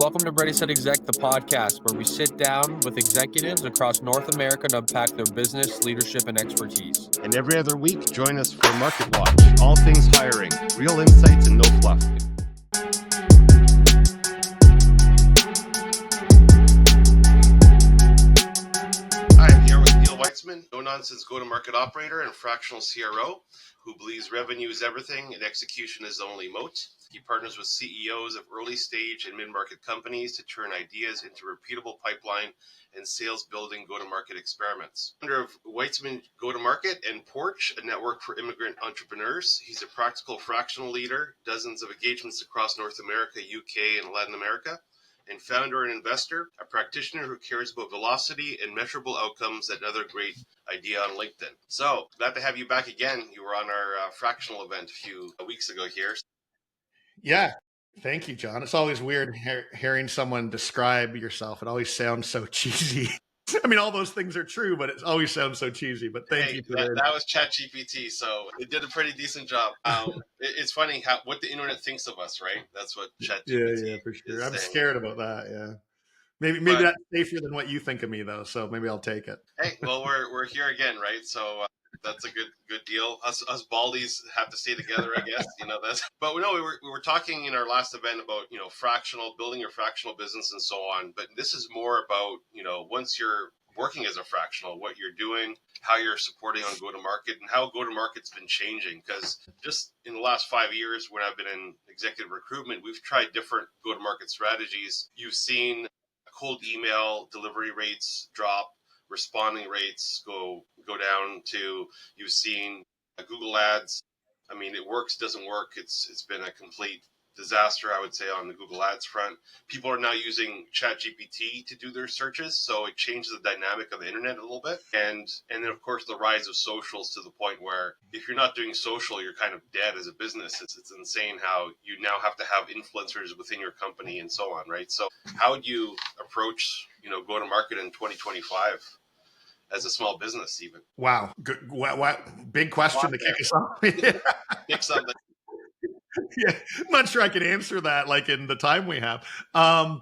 Welcome to Ready Set Exec, the podcast where we sit down with executives across North America to unpack their business, leadership, and expertise. And every other week, join us for Market Watch, all things hiring, real insights and no fluff. Hi, I'm here with Neil Weitzman, no-nonsense go-to-market operator and fractional CRO, who believes revenue is everything and execution is the only moat. He partners with CEOs of early-stage and mid-market companies to turn ideas into repeatable pipeline and sales-building go-to-market experiments. Founder of Weitzman Go-to-Market and Porch, a network for immigrant entrepreneurs. He's a practical fractional leader, dozens of engagements across North America, UK, and Latin America, and founder and investor, a practitioner who cares about velocity and measurable outcomes. Another great idea on LinkedIn. So, glad to have you back again. You were on our fractional event a few weeks ago here. Yeah. Thank you, John. It's always weird hearing someone describe yourself. It always sounds so cheesy. I mean, all those things are true, but it always sounds so cheesy. But thank you for that was ChatGPT, so it did a pretty decent job. It's funny what the internet thinks of us, right? That's what ChatGPT yeah, for sure. I'm saying. scared about that. Yeah. Maybe that's safer than what you think of me, though. So maybe I'll take it. Hey, well, we're here again, right? So that's a good deal. Us baldies have to stay together, I guess. But we were talking in our last event about fractional, building your fractional business and so on. But this is more about once you're working as a fractional, what you're doing, how you're supporting on go-to-market, and how go-to-market's been changing. Because just in the last 5 years, when I've been in executive recruitment, we've tried different go-to-market strategies. You've seen cold email delivery rates drop, responding rates go down to, you've seen Google ads. I mean, it works, doesn't work. It's been a complete disaster, I would say, on the Google ads front. People are now using ChatGPT to do their searches, so it changes the dynamic of the internet a little bit. And then, of course, the rise of socials, to the point where if you're not doing social, you're kind of dead as a business. It's insane how you now have to have influencers within your company and so on, right? So how do you approach, go-to-market in 2025? As a small business, even. Wow. Good. Big question to kick us off. Pick something. Yeah, I'm not sure I can answer that like in the time we have. I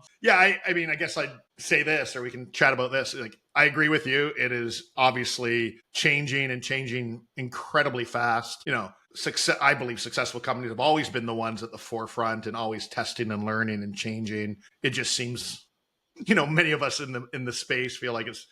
mean, I guess I'd say this, or we can chat about this. Like, I agree with you. It is obviously changing incredibly fast. I believe successful companies have always been the ones at the forefront and always testing and learning and changing. It just seems, many of us in the space feel like it's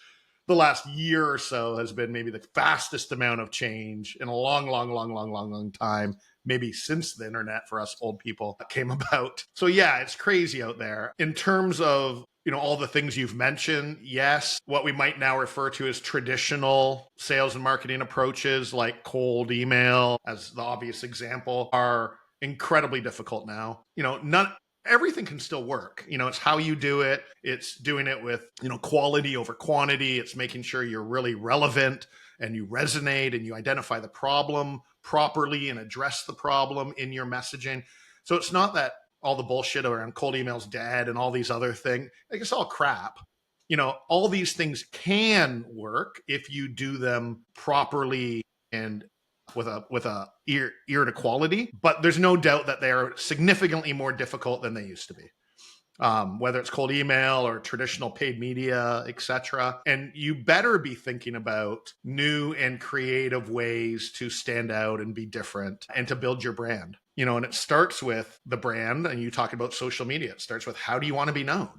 the last year or so has been maybe the fastest amount of change in a long time, maybe since the internet for us old people came about. So yeah, it's crazy out there. In terms of, all the things you've mentioned, yes, what we might now refer to as traditional sales and marketing approaches like cold email, as the obvious example, are incredibly difficult now. Everything can still work. It's how you do it. It's doing it with, quality over quantity. It's making sure you're really relevant and you resonate and you identify the problem properly and address the problem in your messaging. So it's not that all the bullshit around cold email's dead and all these other things. Like, it's all crap. All these things can work if you do them properly and with a ear to quality, but there's no doubt that they are significantly more difficult than they used to be. Whether it's cold email or traditional paid media, etc. And you better be thinking about new and creative ways to stand out and be different and to build your brand. And it starts with the brand, and you talk about social media. It starts with, how do you want to be known?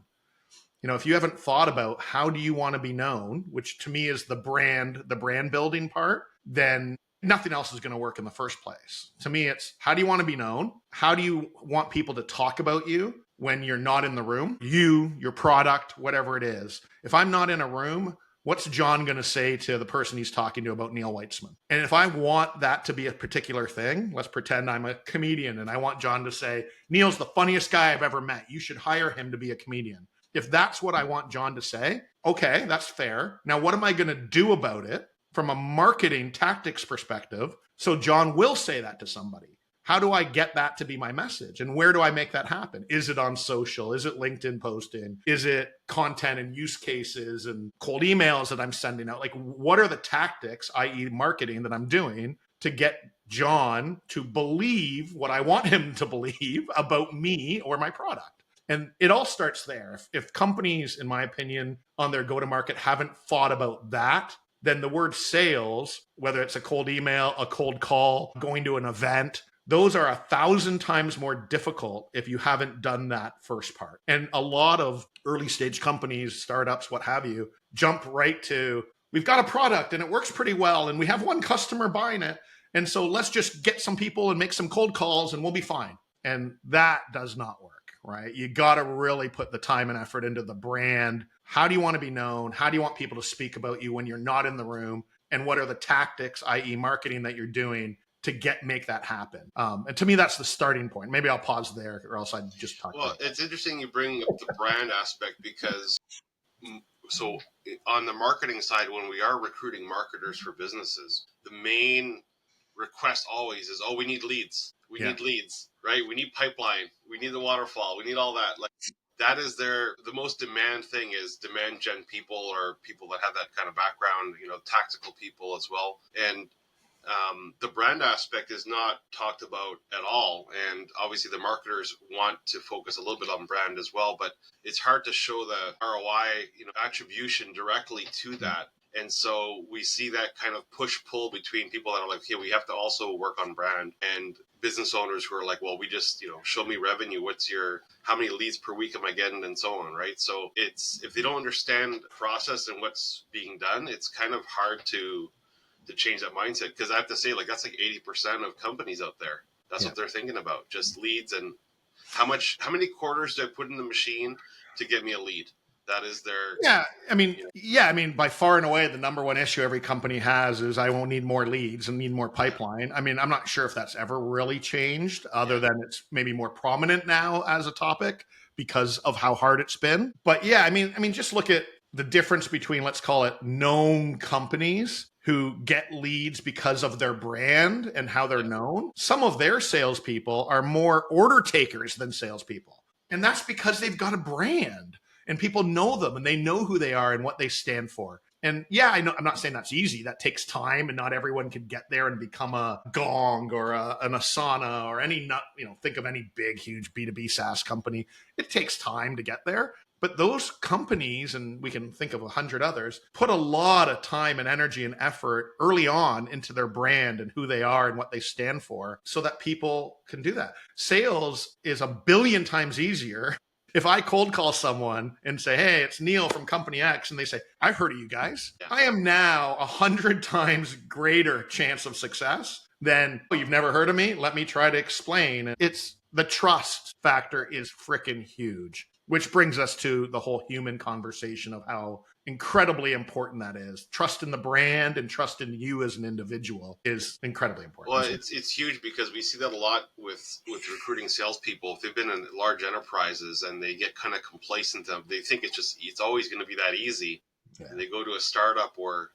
If you haven't thought about how do you want to be known, which to me is the brand building part, then nothing else is going to work in the first place. To me, it's, how do you want to be known? How do you want people to talk about you when you're not in the room? Your product, whatever it is. If I'm not in a room, what's John going to say to the person he's talking to about Neil Weitzman? And if I want that to be a particular thing, let's pretend I'm a comedian and I want John to say, Neil's the funniest guy I've ever met. You should hire him to be a comedian. If that's what I want John to say, okay, that's fair. Now, what am I going to do about it from a marketing tactics perspective, so John will say that to somebody? How do I get that to be my message? And where do I make that happen? Is it on social? Is it LinkedIn posting? Is it content and use cases and cold emails that I'm sending out? Like, what are the tactics, i.e. marketing, that I'm doing to get John to believe what I want him to believe about me or my product? And it all starts there. If companies, in my opinion, on their go-to-market haven't thought about that, then the word sales, whether it's a cold email, a cold call, going to an event, those are 1,000 times more difficult if you haven't done that first part. And a lot of early stage companies, startups, what have you, jump right to, we've got a product and it works pretty well and we have one customer buying it. And so let's just get some people and make some cold calls and we'll be fine. And that does not work, right? You got to really put the time and effort into the brand. How do you want to be known? How do you want people to speak about you when you're not in the room? And what are the tactics, i.e. marketing, that you're doing to make that happen? And to me, that's the starting point. Maybe I'll pause there or else I'd just talk. Well, it's interesting you bring up the brand aspect because so on the marketing side, when we are recruiting marketers for businesses, the main request always is, oh, we need leads. We need leads, right? We need pipeline. We need the waterfall. We need all that. Like that is the most demand thing is demand gen people or people that have that kind of background, tactical people as well. And the brand aspect is not talked about at all. And obviously the marketers want to focus a little bit on brand as well, but it's hard to show the ROI, attribution directly to that. And so we see that kind of push-pull between people that are like, okay, we have to also work on brand, and business owners who are like, well, we just, show me revenue. How many leads per week am I getting, and so on, right? So if they don't understand the process and what's being done, it's kind of hard to change that mindset. Because I have to say, like, that's like 80% of companies out there. That's what they're thinking about, just leads and how many quarters do I put in the machine to get me a lead? That is their... I mean, by far and away, the number one issue every company has is I won't need more leads and need more pipeline. I mean, I'm not sure if that's ever really changed other than it's maybe more prominent now as a topic because of how hard it's been. But I mean, just look at the difference between, let's call it, known companies who get leads because of their brand and how they're known. Some of their salespeople are more order takers than salespeople. And that's because they've got a brand. And people know them and they know who they are and what they stand for. And I know, I'm not saying that's easy. That takes time and not everyone can get there and become a Gong or an Asana or think of any big, huge B2B SaaS company. It takes time to get there. But those companies, and we can think of 100 others, put a lot of time and energy and effort early on into their brand and who they are and what they stand for so that people can do that. Sales is 1 billion times easier. If I cold call someone and say, hey, it's Neil from company X, and they say, I've heard of you guys, I am now 100 times greater chance of success than, oh, you've never heard of me? Let me try to explain. It's the trust factor is freaking huge, which brings us to the whole human conversation of how incredibly important that is. Trust in the brand and trust in you as an individual is incredibly important. Well, it's huge because we see that a lot with recruiting salespeople. If they've been in large enterprises and they get kind of complacent, they think it's always going to be that easy. Yeah. And they go to a startup or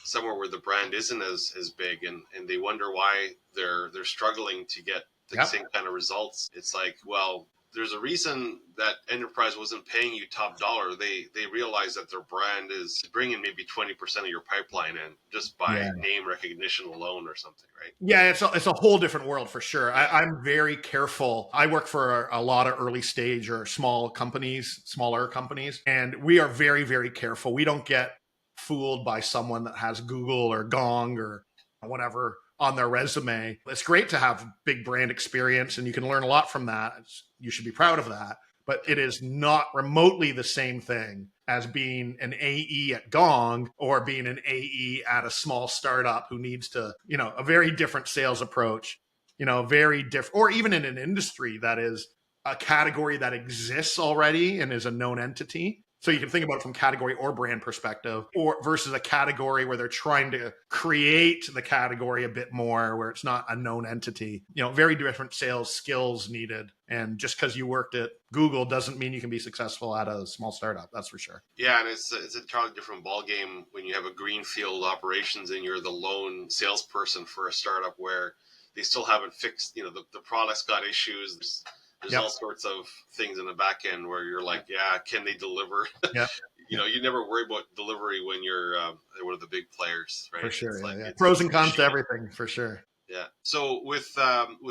somewhere where the brand isn't as big, and they wonder why they're struggling to get the same kind of results. It's like, well, there's a reason that enterprise wasn't paying you top dollar. They realize that their brand is bringing maybe 20% of your pipeline in just by name recognition alone or something, right? Yeah, it's a whole different world for sure. I'm very careful. I work for a lot of early stage or smaller companies, and we are very, very careful. We don't get fooled by someone that has Google or Gong or whatever on their resume. It's great to have big brand experience and you can learn a lot from that. You should be proud of that. But it is not remotely the same thing as being an AE at Gong or being an AE at a small startup who needs to, a very different sales approach, very different, or even in an industry that is a category that exists already and is a known entity. So you can think about it from category or brand perspective, or versus a category where they're trying to create the category a bit more, where it's not a known entity. Very different sales skills needed. And just because you worked at Google doesn't mean you can be successful at a small startup. That's for sure. Yeah, and it's a entirely different ballgame when you have a greenfield operations and you're the lone salesperson for a startup where they still haven't fixed. The product's got issues. There's all sorts of things in the back end where you're like, can they deliver? Yeah. You never worry about delivery when you're one of the big players, right? For sure. Pros and cons to everything, for sure. Yeah. So with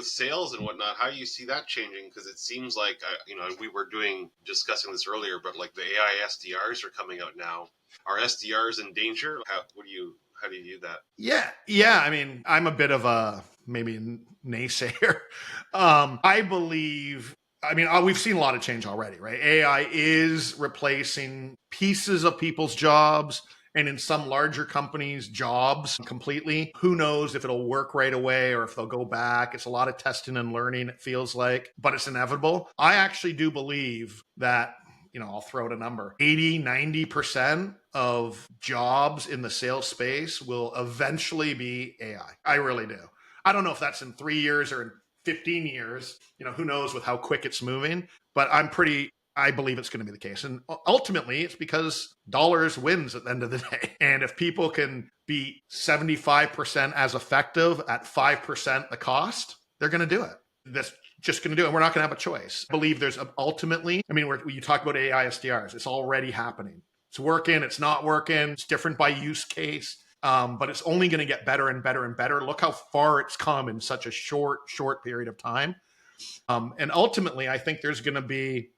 sales and whatnot, how do you see that changing? Because it seems like we were discussing this earlier, but like the AI SDRs are coming out now. Are SDRs in danger? How do you view that? Yeah. I mean, I'm a bit of a maybe naysayer. I believe. I mean, we've seen a lot of change already, right? AI is replacing pieces of people's jobs, and in some larger companies, jobs completely. Who knows if it'll work right away or if they'll go back? It's a lot of testing and learning, it feels like, but it's inevitable. I actually do believe that, I'll throw out a number, 80, 90% of jobs in the sales space will eventually be AI. I really do. I don't know if that's in 3 years or in 15 years, who knows with how quick it's moving, but I believe it's going to be the case. And ultimately, it's because dollars wins at the end of the day. And if people can be 75% as effective at 5% the cost, they're going to do it. That's just going to do it. We're not going to have a choice. I believe there's ultimately, I mean, when you talk about AI SDRs, it's already happening. It's working, it's not working, it's different by use case. But it's only going to get better and better and better. Look how far it's come in such a short period of time. And ultimately, I think there's going to be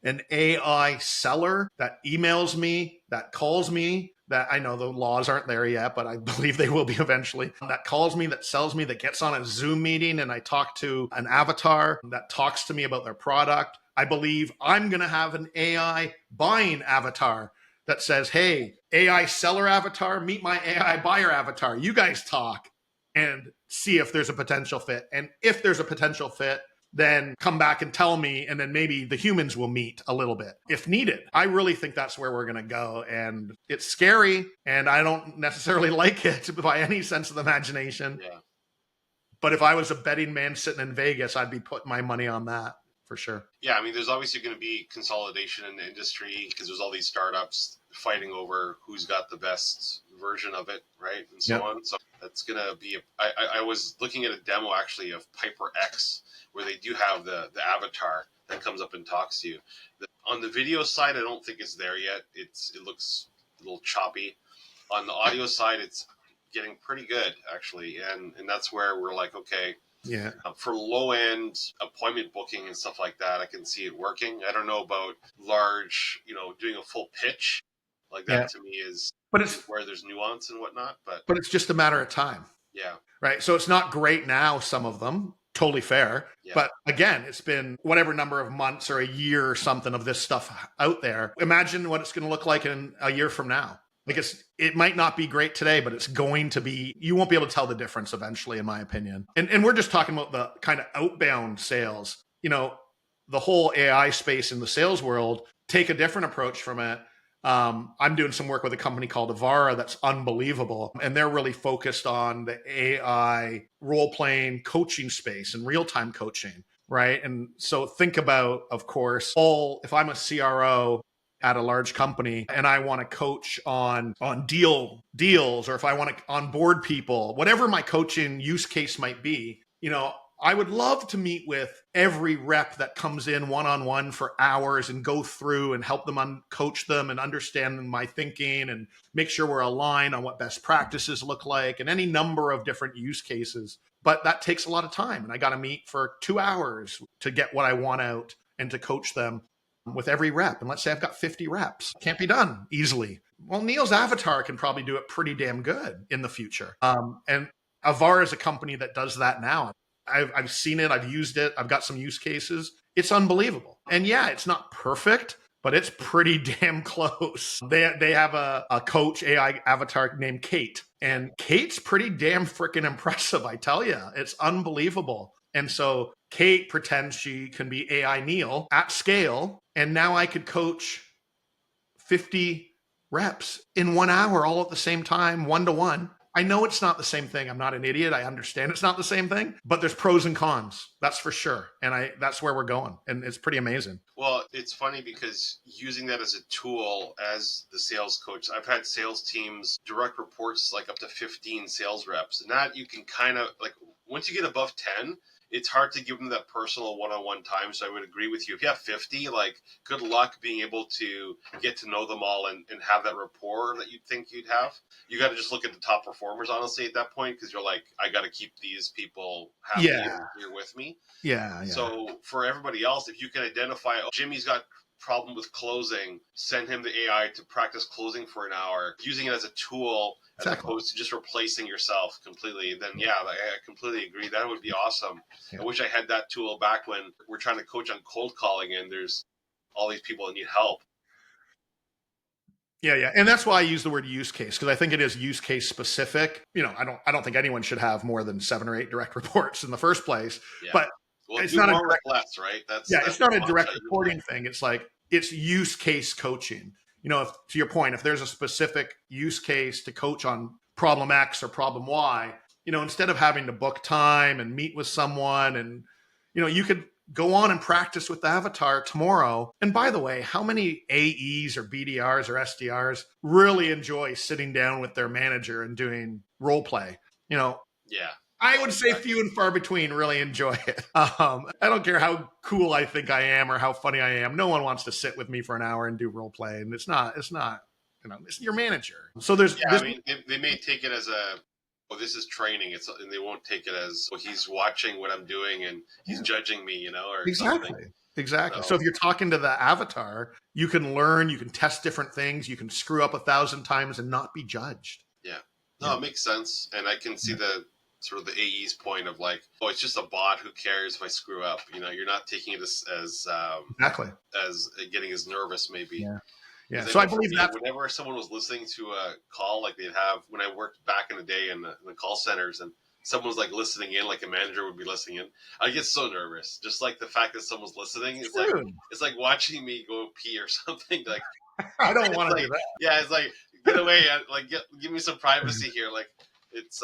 an AI seller that emails me, that calls me, that I know the laws aren't there yet, but I believe they will be eventually, that calls me, that sells me, that gets on a Zoom meeting and I talk to an avatar that talks to me about their product. I believe I'm going to have an AI buying avatar that says, hey, AI seller avatar, meet my AI buyer avatar. You guys talk and see if there's a potential fit. And if there's a potential fit, then come back and tell me, and then maybe the humans will meet a little bit if needed. I really think that's where we're going to go. And it's scary, and I don't necessarily like it by any sense of the imagination. Yeah. But if I was a betting man sitting in Vegas, I'd be putting my money on that for sure. Yeah, I mean, there's obviously going to be consolidation in the industry because there's all these startups fighting over who's got the best version of it, right? And so on. So that's going to be, I was looking at a demo actually of Piper X, where they do have the avatar that comes up and talks to you. On the video side, I don't think it's there yet. It looks a little choppy. On the audio side, it's getting pretty good actually, and that's where we're like, okay, yeah. For low end appointment booking and stuff like that, I can see it working. I don't know about large, doing a full pitch like that. To me is where there's nuance and whatnot. But it's just a matter of time. Yeah. Right. So it's not great now, some of them. Totally fair. Yeah. But again, it's been whatever number of months or a year or something of this stuff out there. Imagine what it's going to look like in a year from now. Like it might not be great today, but it's going to be, you won't be able to tell the difference eventually, in my opinion. And we're just talking about the kind of outbound sales. The whole AI space in the sales world, take a different approach from it. I'm doing some work with a company called Avarra that's unbelievable. And they're really focused on the AI role-playing coaching space and real-time coaching, right? And so think about, of course, if I'm a CRO at a large company and I want to coach on deals, or if I want to onboard people, whatever my coaching use case might be, I would love to meet with every rep that comes in one-on-one for hours and go through and help them coach them and understand my thinking and make sure we're aligned on what best practices look like and any number of different use cases. But that takes a lot of time. And I got to meet for 2 hours to get what I want out and to coach them with every rep. And let's say I've got 50 reps. Can't be done easily. Well, Neil's avatar can probably do it pretty damn good in the future. And Avarra is a company that does that now. I've seen it. I've used it. I've got some use cases. It's unbelievable. And yeah, it's not perfect, but it's pretty damn close. They have a coach AI avatar named Kate. And Kate's pretty damn freaking impressive, I tell you. It's unbelievable. And so Kate pretends she can be AI Neil at scale. And now I could coach 50 reps in 1 hour all at the same time, 1-to-1. I know it's not the same thing. I'm not an idiot. I understand it's not the same thing, but there's pros and cons. That's for sure. And that's where we're going. And it's pretty amazing. Well, it's funny because using that as a tool as the sales coach, I've had sales teams, direct reports, like up to 15 sales reps. And that you can kind of like, once you get above 10, it's hard to give them that personal one-on-one time. So I would agree with you. If you have 50, like, good luck being able to get to know them all and have that rapport that you'd think you'd have. You got to just look at the top performers, honestly, at that point, because you're like, I got to keep these people happy here with me. Yeah. So for everybody else, if you can identify, oh, Jimmy's got problem with closing, send him the AI to practice closing for an hour, using it as a tool as opposed to just replacing yourself completely, then yeah, I completely agree. That would be awesome. I wish I had that tool back when we're trying to coach on cold calling and there's all these people that need help. Yeah. And that's why I use the word use case, because I think it is use case specific. I don't think anyone should have more than 7 or 8 direct reports in the first place. Yeah. But well, it's not more or less, right? That's it's not a direct reporting thing. It's like, it's use case coaching. To your point, if there's a specific use case to coach on problem X or problem Y, instead of having to book time and meet with someone, and you could go on and practice with the avatar tomorrow. And by the way, how many AEs or BDRs or SDRs really enjoy sitting down with their manager and doing role play? Yeah. I would say few and far between really enjoy it. I don't care how cool I think I am or how funny I am. No one wants to sit with me for an hour and do role play. And it's not, it's your manager. So there's, they may take it as this is training. And they won't take it as, he's watching what I'm doing and he's judging me, or Exactly. So if you're talking to the avatar, you can learn, you can test different things. You can screw up 1,000 times and not be judged. Yeah. No, it makes sense. And I can see the sort of the AE's point of like, it's just a bot. Who cares if I screw up? You're not taking it as as getting as nervous, maybe. Yeah. So I believe that whenever someone was listening to a call, like they'd have when I worked back in the day in the call centers, and someone was like listening in, like a manager would be listening in, I get so nervous. Just like the fact that someone's listening, it's like watching me go pee or something. Like I don't want to do that. Yeah, it's like, get away, like give me some privacy here. Like it's.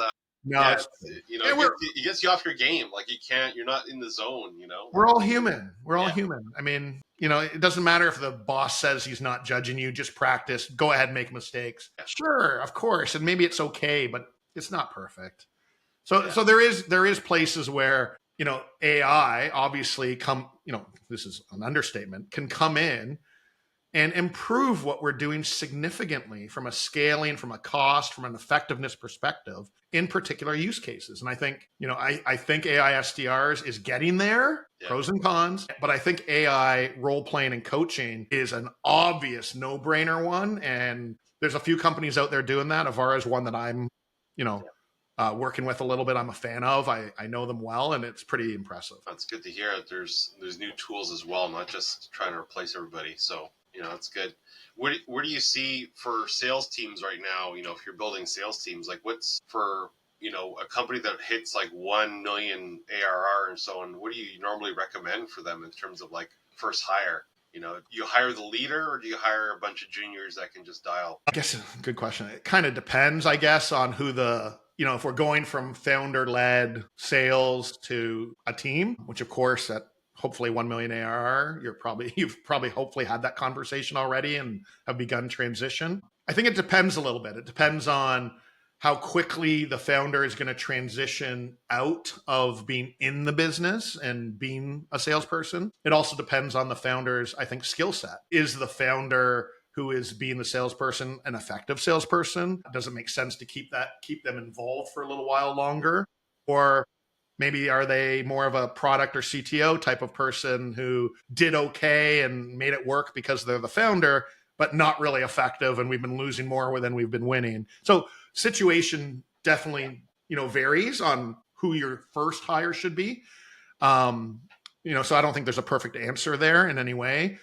It gets you off your game. Like you're not in the zone, We're all human. Human. I mean, it doesn't matter if the boss says he's not judging you, just practice, go ahead and make mistakes. Yeah. Sure, of course. And maybe it's okay, but it's not perfect. So there is places where, AI obviously this is an understatement, can come in and improve what we're doing significantly from a scaling, from a cost, from an effectiveness perspective in particular use cases. And I think, I think AI SDRs is getting there, pros and cons, but I think AI role playing and coaching is an obvious no-brainer one. And there's a few companies out there doing that. Avarra is one that I'm, working with a little bit. I'm a fan of. I know them well, and it's pretty impressive. That's good to hear. There's new tools as well, not just trying to replace everybody. So, that's good. Where do you see for sales teams right now? If you're building sales teams, like what's for, a company that hits like 1 million ARR and so on, what do you normally recommend for them in terms of like first hire? You hire the leader or do you hire a bunch of juniors that can just dial? I guess good question. It kind of depends, I guess, on who if we're going from founder-led sales to a team, which of course at hopefully 1 million ARR, you've probably hopefully had that conversation already and have begun transition. I think it depends a little bit. It depends on how quickly the founder is going to transition out of being in the business and being a salesperson. It also depends on the founder's, I think, skill set. Is the founder who is being the salesperson an effective salesperson? Does it make sense to keep them involved for a little while longer? Or maybe are they more of a product or CTO type of person who did okay and made it work because they're the founder, but not really effective, and we've been losing more than we've been winning? So situation definitely, varies on who your first hire should be. So I don't think there's a perfect answer there in any way.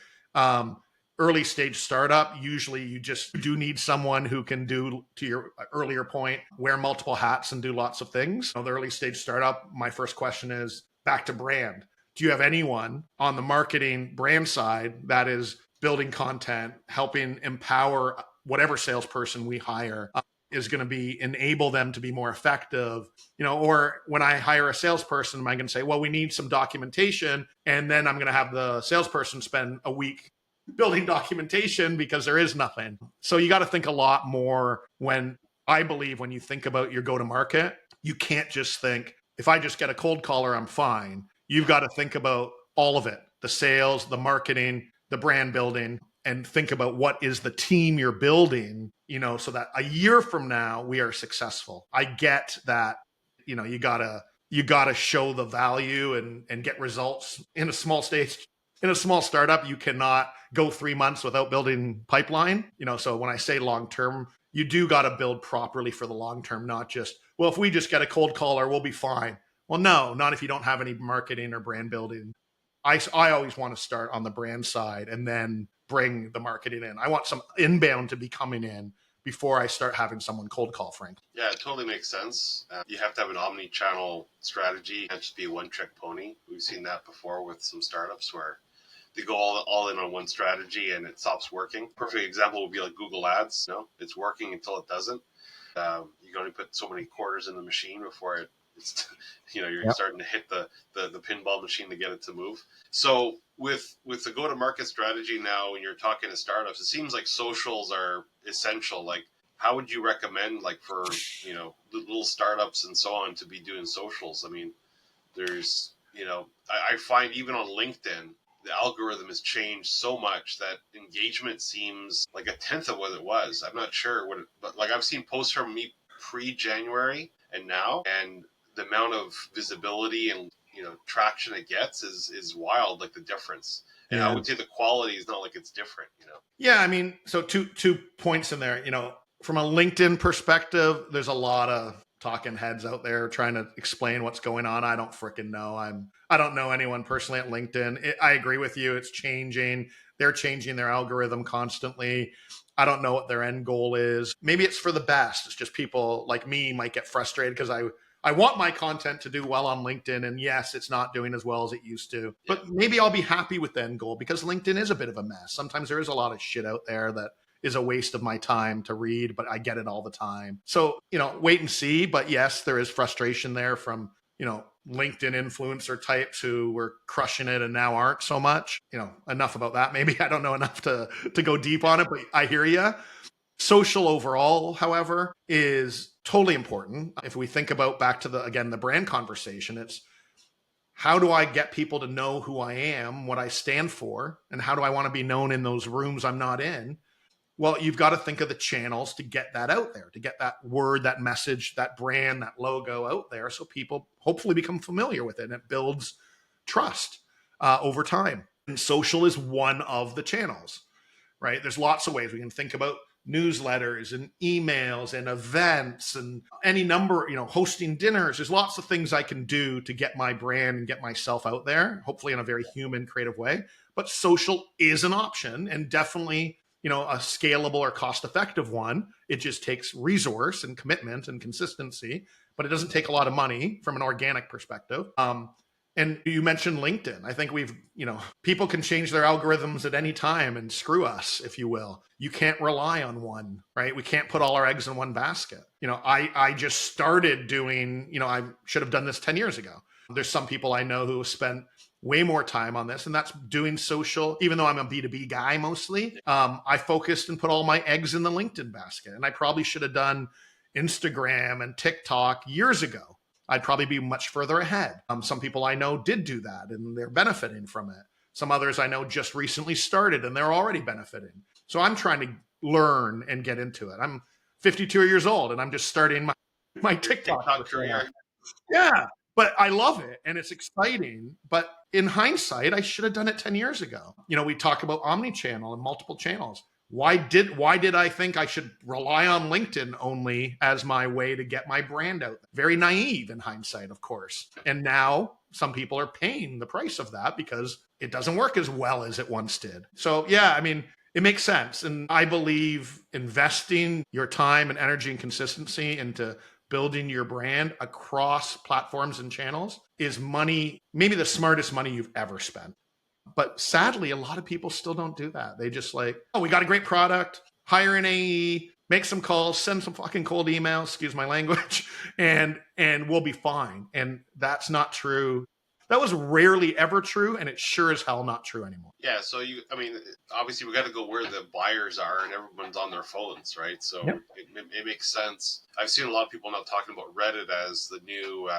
Early stage startup, usually you just do need someone who can do, to your earlier point, wear multiple hats and do lots of things. The early stage startup, my first question is back to brand. Do you have anyone on the marketing brand side that is building content, helping empower whatever salesperson we hire is going to enable them to be more effective? Or when I hire a salesperson, am I going to say, well, we need some documentation, and then I'm going to have the salesperson spend a week building documentation because there is nothing. So you got to think a lot more when you think about your go-to-market. You can't just think if I just get a cold caller, I'm fine. You've got to think about all of it, the sales, the marketing, the brand building, and think about what is the team you're building, so that a year from now we are successful. I get that, you gotta show the value and get results in a small stage. In a small startup, you cannot go 3 months without building pipeline. So when I say long term, you do got to build properly for the long term, not just, well, if we just get a cold caller, we'll be fine. Well, no, not if you don't have any marketing or brand building. I always want to start on the brand side and then bring the marketing in. I want some inbound to be coming in before I start having someone cold call, Frank. Yeah, it totally makes sense. You have to have an omni-channel strategy. It can't just be a one-trick pony. We've seen that before with some startups where they go all in on one strategy and it stops working. Perfect example would be like Google Ads. It's working until it doesn't. You can only put so many quarters in the machine before it's you're starting to hit the pinball machine to get it to move. So with the go-to-market strategy now, when you're talking to startups, it seems like socials are essential. Like, how would you recommend, like, for little startups and so on to be doing socials? I mean, there's I find even on LinkedIn, the algorithm has changed so much that engagement seems like a tenth of what it was. I'm not sure but like I've seen posts from me pre-January and now, and the amount of visibility and traction it gets is wild. Like the difference, and I would say the quality is not like it's different. Yeah, I mean, so two points in there. From a LinkedIn perspective, there's a lot of talking heads out there trying to explain what's going on. I don't freaking know. I don't know anyone personally at LinkedIn. I agree with you. It's changing. They're changing their algorithm constantly. I don't know what their end goal is. Maybe it's for the best. It's just people like me might get frustrated because I want my content to do well on LinkedIn. And yes, it's not doing as well as it used to. But maybe I'll be happy with the end goal because LinkedIn is a bit of a mess. Sometimes there is a lot of shit out there that is a waste of my time to read, but I get it all the time. So, wait and see. But yes, there is frustration there from, LinkedIn influencer types who were crushing it and now aren't so much. Enough about that. Maybe I don't know enough to go deep on it, but I hear you. Social overall, however, is totally important. If we think about back to the brand conversation, it's how do I get people to know who I am, what I stand for, and how do I want to be known in those rooms I'm not in? Well, you've got to think of the channels to get that out there, to get that word, that message, that brand, that logo out there so people hopefully become familiar with it and it builds trust over time. And social is one of the channels, right? There's lots of ways we can think about newsletters and emails and events and any number, hosting dinners. There's lots of things I can do to get my brand and get myself out there, hopefully in a very human, creative way. But social is an option and definitely a scalable or cost-effective one. It just takes resource and commitment and consistency, but it doesn't take a lot of money from an organic perspective. And you mentioned LinkedIn. I think people can change their algorithms at any time and screw us, if you will. You can't rely on one, right? We can't put all our eggs in one basket. I just started doing, I should have done this 10 years ago. There's some people I know who have spent way more time on this, and that's doing social. Even though I'm a B2B guy mostly, I focused and put all my eggs in the LinkedIn basket. And I probably should have done Instagram and TikTok years ago. I'd probably be much further ahead. Some people I know did do that and they're benefiting from it. Some others I know just recently started and they're already benefiting. So I'm trying to learn and get into it. I'm 52 years old and I'm just starting my TikTok career. Yeah, but I love it and it's exciting. But in hindsight, I should have done it 10 years ago. We talk about omnichannel and multiple channels. Why did I think I should rely on LinkedIn only as my way to get my brand out there? Very naive in hindsight, of course. And now some people are paying the price of that because it doesn't work as well as it once did. So yeah, I mean, it makes sense. And I believe investing your time and energy and consistency into building your brand across platforms and channels is money, maybe the smartest money you've ever spent. But sadly, a lot of people still don't do that. They just we got a great product, hire an AE, make some calls, send some fucking cold emails, excuse my language, and we'll be fine. And that's not true. That was rarely ever true, and it's sure as hell not true anymore. Yeah, so obviously we got to go where the buyers are, and everyone's on their phones, right? So it makes sense. I've seen a lot of people now talking about Reddit as the new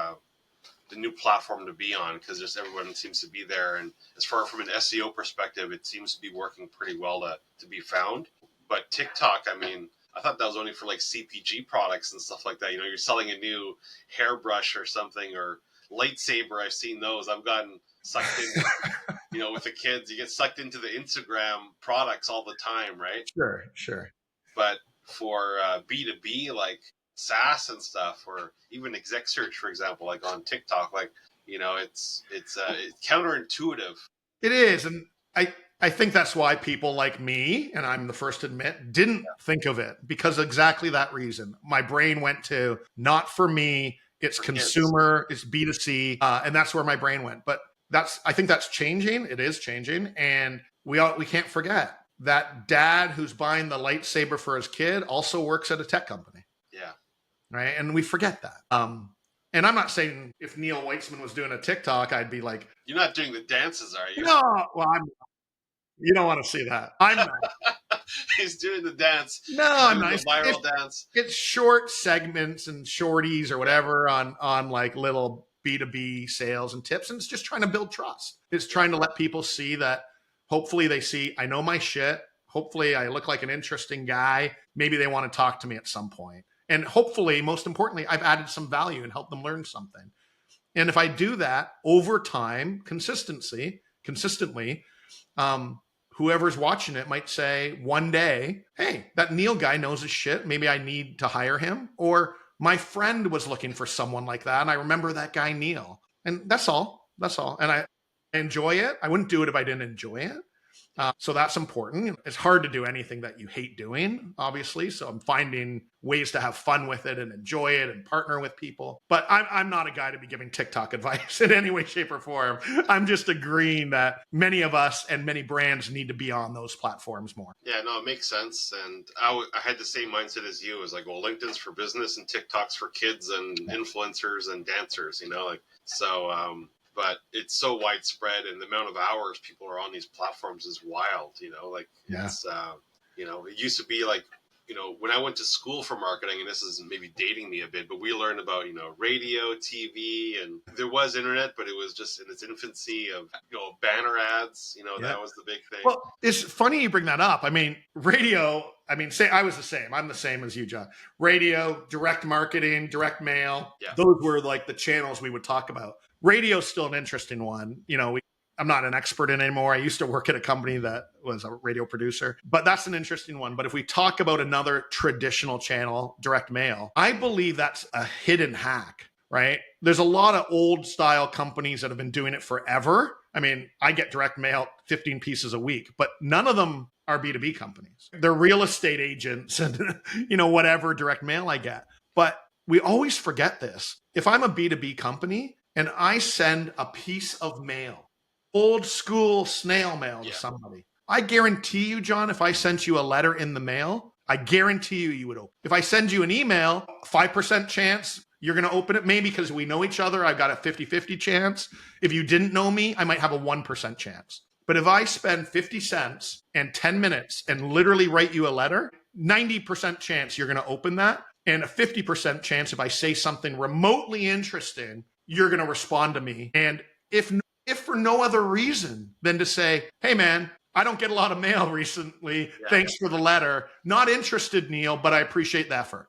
the new platform to be on, because just everyone seems to be there. And as far from an SEO perspective, it seems to be working pretty well to be found. But TikTok, I mean, I thought that was only for like CPG products and stuff like that. You know, you're selling a new hairbrush or something, or lightsaber. I've seen those. I've gotten sucked in, you know, with the kids, you get sucked into the Instagram products all the time, right? Sure. But for B2B, like SaaS and stuff, or even exec search, for example, like on TikTok, like, you know, it's counterintuitive. It is. And I think that's why people like me, and I'm the first to admit, didn't think of it, because exactly that reason. My brain went to not for me, it's consumer, it's B2C, and that's where my brain went. But I think that's changing. It is changing. And we can't forget that dad who's buying the lightsaber for his kid also works at a tech company. Yeah. Right. And we forget that. And I'm not saying if Neil Weitzman was doing a TikTok, I'd be like, you're not doing the dances, are you? No, well, you don't want to see that. I'm not. He's doing the dance. No, I'm not. The viral dance. It's short segments and shorties or whatever on like little B2B sales and tips. And it's just trying to build trust. It's trying to let people see that hopefully they see, I know my shit. Hopefully I look like an interesting guy. Maybe they want to talk to me at some point. And hopefully, most importantly, I've added some value and helped them learn something. And if I do that over time, consistently, whoever's watching it might say one day, hey, that Neil guy knows his shit. Maybe I need to hire him. Or my friend was looking for someone like that, and I remember that guy, Neil. And that's all. And I enjoy it. I wouldn't do it if I didn't enjoy it. So that's important. It's hard to do anything that you hate doing, obviously. So I'm finding ways to have fun with it and enjoy it and partner with people. But I'm not a guy to be giving TikTok advice in any way, shape, or form. I'm just agreeing that many of us and many brands need to be on those platforms more. Yeah, no, it makes sense. And I had the same mindset as you. It was like, well, LinkedIn's for business and TikTok's for kids and influencers and dancers, you know, like, so, but it's so widespread, and the amount of hours people are on these platforms is wild, you know, like, it's, you know, it used to be like, you know, when I went to school for marketing, and this is maybe dating me a bit, but we learned about, you know, radio, TV, and there was internet, but it was just in its infancy of, you know, banner ads, you know, that was the big thing. Well, it's funny you bring that up. I mean, radio, say I was the same. I'm the same as you, John. Radio, direct marketing, direct mail. Yeah. Those were like the channels we would talk about. Radio's still an interesting one. You know, I'm not an expert in it anymore. I used to work at a company that was a radio producer, but that's an interesting one. But if we talk about another traditional channel, direct mail, I believe that's a hidden hack, right? There's a lot of old style companies that have been doing it forever. I mean, I get direct mail 15 pieces a week, but none of them are B2B companies. They're real estate agents and, you know, whatever direct mail I get. But we always forget this. If I'm a B2B company and I send a piece of mail, old school snail mail to somebody, I guarantee you, John, if I sent you a letter in the mail, I guarantee you would open. If I send you an email, 5% chance you're going to open it. Maybe because we know each other, I've got a 50-50 chance. If you didn't know me, I might have a 1% chance. But if I spend 50 cents and 10 minutes and literally write you a letter, 90% chance you're going to open that. And a 50% chance if I say something remotely interesting, you're going to respond to me. And if for no other reason than to say, hey, man, I don't get a lot of mail recently. Thanks for the letter. Not interested, Neil, but I appreciate the effort.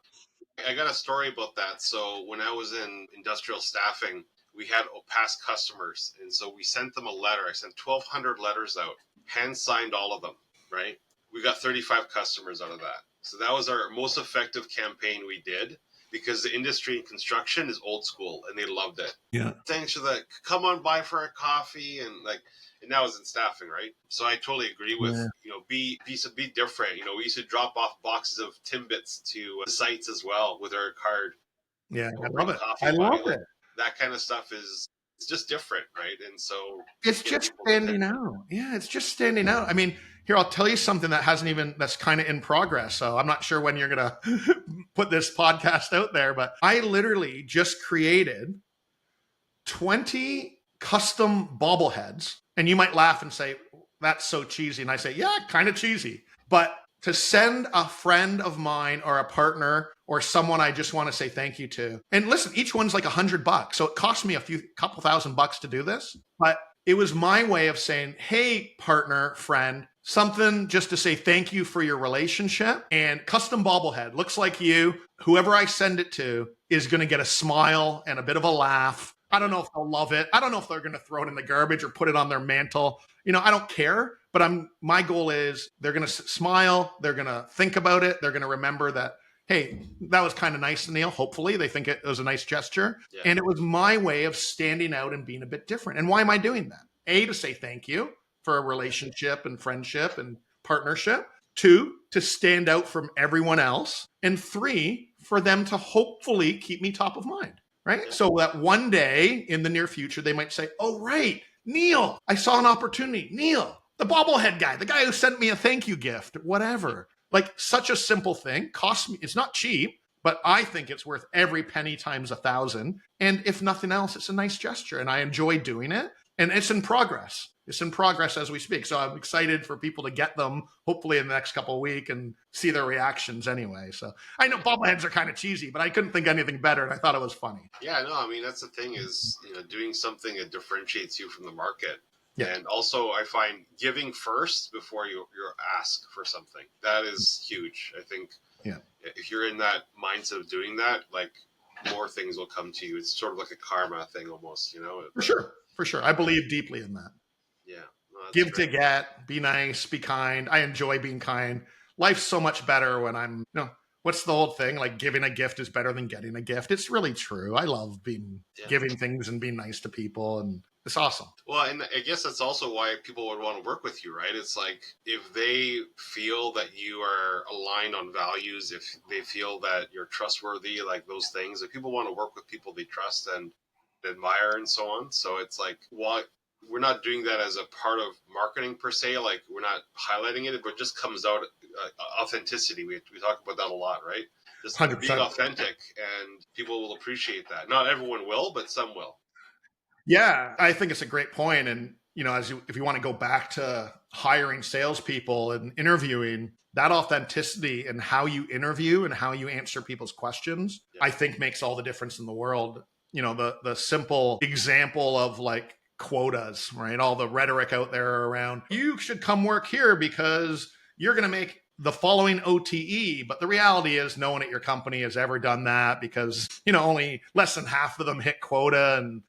I got a story about that. So when I was in industrial staffing, we had past customers. And so we sent them a letter. I sent 1,200 letters out, hand signed all of them, right? We got 35 customers out of that. So that was our most effective campaign we did, because the industry in construction is old school and they loved it. Yeah. Thanks for that. Come on by for a coffee. And now it's in staffing, right? So I totally agree with, you know, be different. You know, we used to drop off boxes of Timbits to sites as well with our card. Yeah, You know, I love it. coffee, I love it. That kind of stuff it's just different, right? And so it's just standing out. Yeah, it's just standing out. I mean, here, I'll tell you something that's kind of in progress. So I'm not sure when you're going to put this podcast out there, but I literally just created 20 custom bobbleheads. And you might laugh and say, that's so cheesy. And I say, yeah, kind of cheesy. But to send a friend of mine or a partner or someone I just want to say thank you to. And listen, each one's like $100. So it cost me a couple $1,000 to do this, but it was my way of saying, hey, partner, friend, something just to say thank you for your relationship. And custom bobblehead looks like you. Whoever I send it to is going to get a smile and a bit of a laugh. I don't know if they'll love it. I don't know if they're going to throw it in the garbage or put it on their mantle. I don't care. But my goal is they're going to smile. They're going to think about it. They're going to remember that, hey, that was kind of nice, Neil. Hopefully they think it was a nice gesture. Yeah. And it was my way of standing out and being a bit different. And why am I doing that? A, to say thank you for a relationship and friendship and partnership. 2, to stand out from everyone else. And 3, for them to hopefully keep me top of mind, right? Yeah. So that one day in the near future, they might say, oh, right, Neil, I saw an opportunity. Neil, the bobblehead guy, the guy who sent me a thank you gift, whatever. Like such a simple thing, costs me, it's not cheap, but I think it's worth every penny times 1,000. And if nothing else, it's a nice gesture and I enjoy doing it. And it's in progress. It's in progress as we speak. So I'm excited for people to get them, hopefully in the next couple of weeks and see their reactions anyway. So I know bobbleheads are kind of cheesy, but I couldn't think anything better. And I thought it was funny. Yeah, no, I mean, that's the thing is, doing something that differentiates you from the market. Yeah. And also I find giving first before you ask for something. That is huge. I think if you're in that mindset of doing that, like more things will come to you. It's sort of like a karma thing almost, For sure. I believe deeply in that. Yeah. No, give great. To get, be nice, be kind. I enjoy being kind. Life's so much better when I'm, what's the old thing? Like giving a gift is better than getting a gift. It's really true. I love giving things and being nice to people, and it's awesome. Well, and I guess that's also why people would want to work with you, right? It's like if they feel that you are aligned on values, if they feel that you're trustworthy, like those things, if people want to work with people they trust and admire and so on. So it's like, we're not doing that as a part of marketing per se. Like we're not highlighting it, but it just comes out authenticity. We talk about that a lot, right? Just 100%. Being authentic, and people will appreciate that. Not everyone will, but some will. Yeah, I think it's a great point. And, if you want to go back to hiring salespeople and interviewing, that authenticity and how you interview and how you answer people's questions, I think makes all the difference in the world. The simple example of like quotas, right? All the rhetoric out there around, you should come work here because you're going to make the following OTE. But the reality is no one at your company has ever done that because, only less than half of them hit quota. And,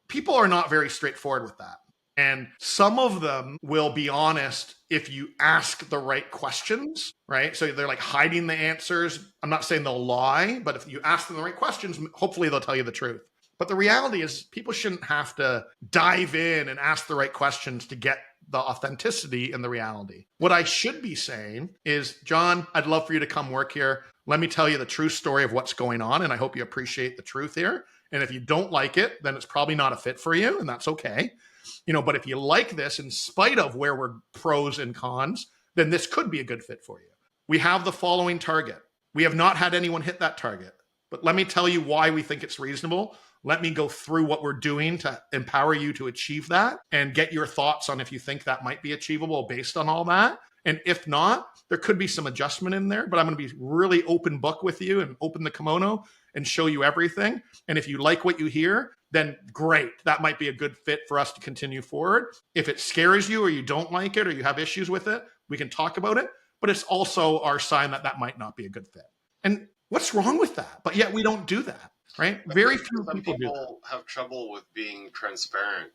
people are not very straightforward with that. And some of them will be honest if you ask the right questions, right? So they're like hiding the answers. I'm not saying they'll lie, but if you ask them the right questions, hopefully they'll tell you the truth. But the reality is people shouldn't have to dive in and ask the right questions to get the authenticity and the reality. What I should be saying is, John, I'd love for you to come work here. Let me tell you the true story of what's going on. And I hope you appreciate the truth here. And if you don't like it, then it's probably not a fit for you. And that's okay. But if you like this, in spite of where we're pros and cons, then this could be a good fit for you. We have the following target. We have not had anyone hit that target, but let me tell you why we think it's reasonable. Let me go through what we're doing to empower you to achieve that and get your thoughts on if you think that might be achievable based on all that. And if not, there could be some adjustment in there, but I'm going to be really open book with you and open the kimono and show you everything. And if you like what you hear, then great. That might be a good fit for us to continue forward. If it scares you or you don't like it or you have issues with it, we can talk about it. But it's also our sign that that might not be a good fit. And what's wrong with that? But yet we don't do that, right? Very few people have trouble with being transparent.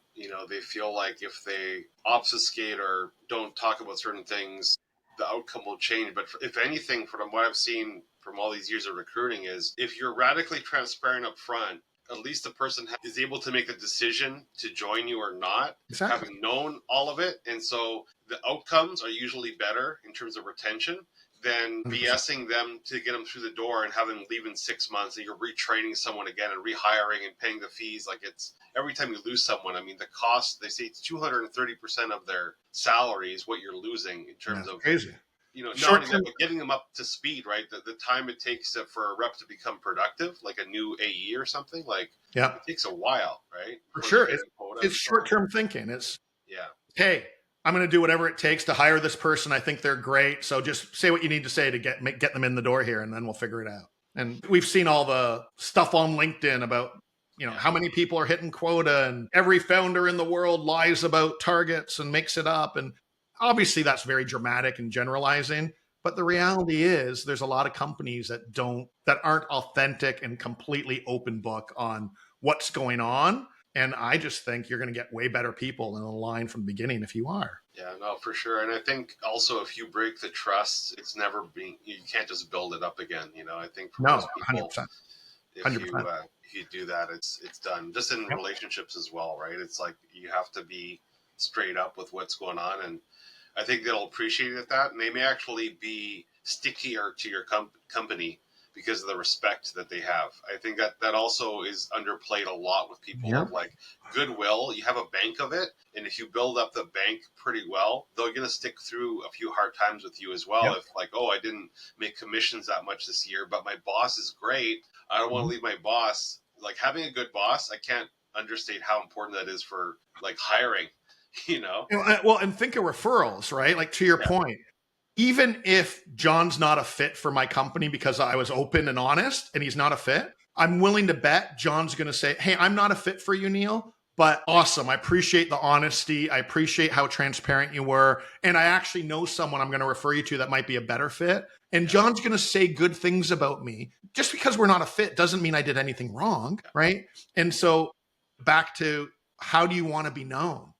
They feel like if they obfuscate or don't talk about certain things, the outcome will change. But if anything, from what I've seen from all these years of recruiting is if you're radically transparent up front, at least the person is able to make the decision to join you or not, having known all of it. And so the outcomes are usually better in terms of retention than 100%. BSing them to get them through the door and have them leave in 6 months and you're retraining someone again and rehiring and paying the fees. Like it's every time you lose someone, I mean, the cost, they say it's 230% of their salary is what you're losing in terms of crazy. Not getting them up to speed, right? The time it takes for a rep to become productive, like a new AE or something, it takes a while, right? For sure. It's short-term thinking. Hey, I'm going to do whatever it takes to hire this person. I think they're great. So just say what you need to say to get them in the door here, and then we'll figure it out. And we've seen all the stuff on LinkedIn about, how many people are hitting quota, and every founder in the world lies about targets and makes it up. And obviously that's very dramatic and generalizing. But the reality is there's a lot of companies that aren't authentic and completely open book on what's going on. And I just think you're going to get way better people in the line from the beginning if you are. Yeah, no, for sure. And I think also if you break the trust, you can't just build it up again. I think for most people, 100%. if you do that, it's done. Just in relationships as well, right? It's like you have to be straight up with what's going on. And I think they'll appreciate it that. And they may actually be stickier to your company because of the respect that they have. I think that also is underplayed a lot with people of like goodwill. You have a bank of it. And if you build up the bank pretty well, they're going to stick through a few hard times with you as well. If like, I didn't make commissions that much this year, but my boss is great. I don't want to leave my boss. Like having a good boss, I can't understate how important that is for like hiring, Well, and think of referrals, right? Like to your point. Even if John's not a fit for my company because I was open and honest and he's not a fit, I'm willing to bet John's going to say, hey, I'm not a fit for you, Neil, but awesome. I appreciate the honesty. I appreciate how transparent you were. And I actually know someone I'm going to refer you to that might be a better fit. And John's going to say good things about me. Just because we're not a fit doesn't mean I did anything wrong, right? And so back to how do you want to be known?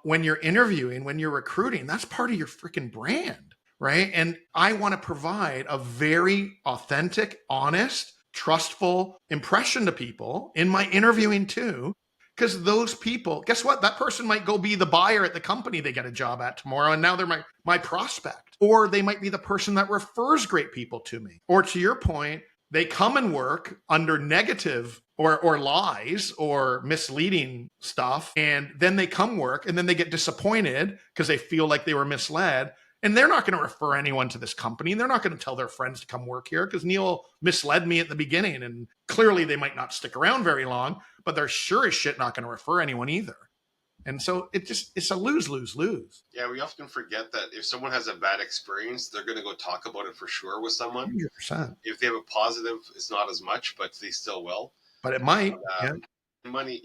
When you're interviewing, when you're recruiting, that's part of your freaking brand. Right. And I want to provide a very authentic, honest, trustful impression to people in my interviewing too. Because those people, guess what? That person might go be the buyer at the company they get a job at tomorrow. And now they're my prospect. Or they might be the person that refers great people to me. Or to your point, they come and work under negative or lies or misleading stuff. And then they come work and then they get disappointed because they feel like they were misled. And they're not going to refer anyone to this company. They're not going to tell their friends to come work here because Neil misled me at the beginning. And clearly they might not stick around very long, but they're sure as shit not going to refer anyone either. And so it's a lose, lose, lose. Yeah, we often forget that if someone has a bad experience, they're going to go talk about it for sure with someone. 100%. If they have a positive, it's not as much, but they still will. But it might. Money,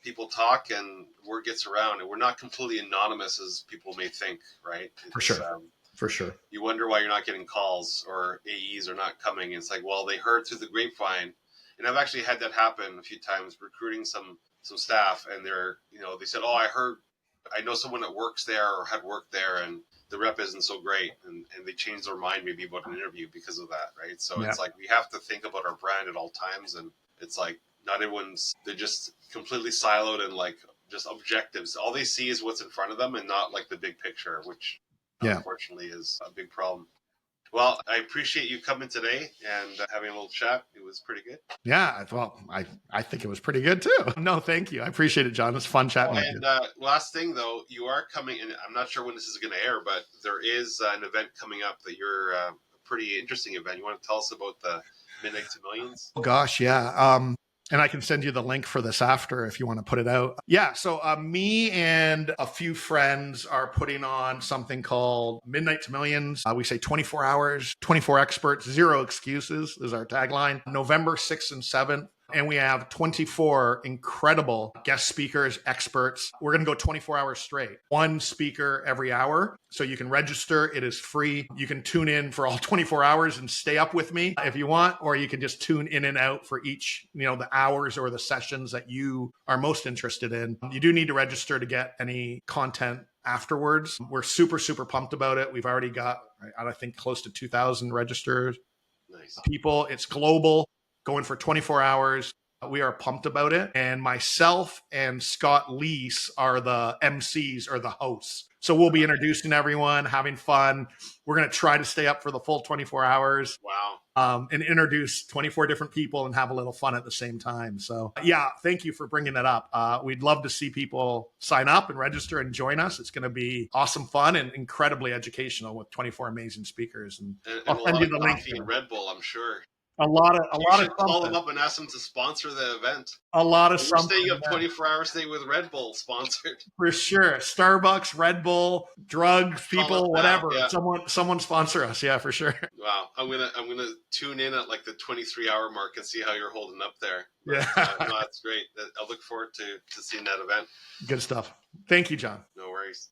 people talk and word gets around, and we're not completely anonymous as people may think, right? For sure. You wonder why you're not getting calls or AEs are not coming. It's like, well, they heard through the grapevine. And I've actually had that happen a few times recruiting some staff, and they said, I know someone that works there or had worked there, and the rep isn't so great. And they changed their mind maybe about an interview because of that, right? So It's like we have to think about our brand at all times. And it's like, not everyone's, they're just completely siloed and like just objectives. All they see is what's in front of them and not like the big picture, which unfortunately is a big problem. Well, I appreciate you coming today and having a little chat. It was pretty good. Yeah, well, I think it was pretty good too. No, thank you. I appreciate it, John. It's fun chatting with you. And last thing though, you are coming, and I'm not sure when this is going to air, but there is an event coming up that you're a pretty interesting event. You want to tell us about the Midnight to Millions? Oh gosh, yeah. And I can send you the link for this after if you want to put it out. Yeah, so me and a few friends are putting on something called Midnight to Millions. We say 24 hours, 24 experts, 0 excuses is our tagline. November 6th and 7th. And we have 24 incredible guest speakers, experts. We're going to go 24 hours straight. One speaker every hour. So you can register. It is free. You can tune in for all 24 hours and stay up with me if you want, or you can just tune in and out for each, the hours or the sessions that you are most interested in. You do need to register to get any content afterwards. We're super, super pumped about it. We've already got, I think, close to 2,000 registered people. It's global. Going for 24 hours. We are pumped about it. And myself and Scott Leese are the MCs or the hosts. So we'll be introducing everyone, having fun. We're going to try to stay up for the full 24 hours. Wow. And introduce 24 different people and have a little fun at the same time. So yeah, thank you for bringing that up. We'd love to see people sign up and register and join us. It's going to be awesome fun and incredibly educational with 24 amazing speakers. And I'll send you the link. And Red Bull, I'm sure. A lot of You should call something. them up and ask them to sponsor the event. A lot of We're something. staying up 24 hours stay with Red Bull sponsored. For sure. Starbucks, Red Bull, drugs, people, whatever. Yeah. Someone sponsor us. Yeah, for sure. Wow. I'm gonna tune in at like the 23-hour mark and see how you're holding up there. But, Yeah. no, that's great. I look forward to seeing that event. Good stuff. Thank you, John. No worries.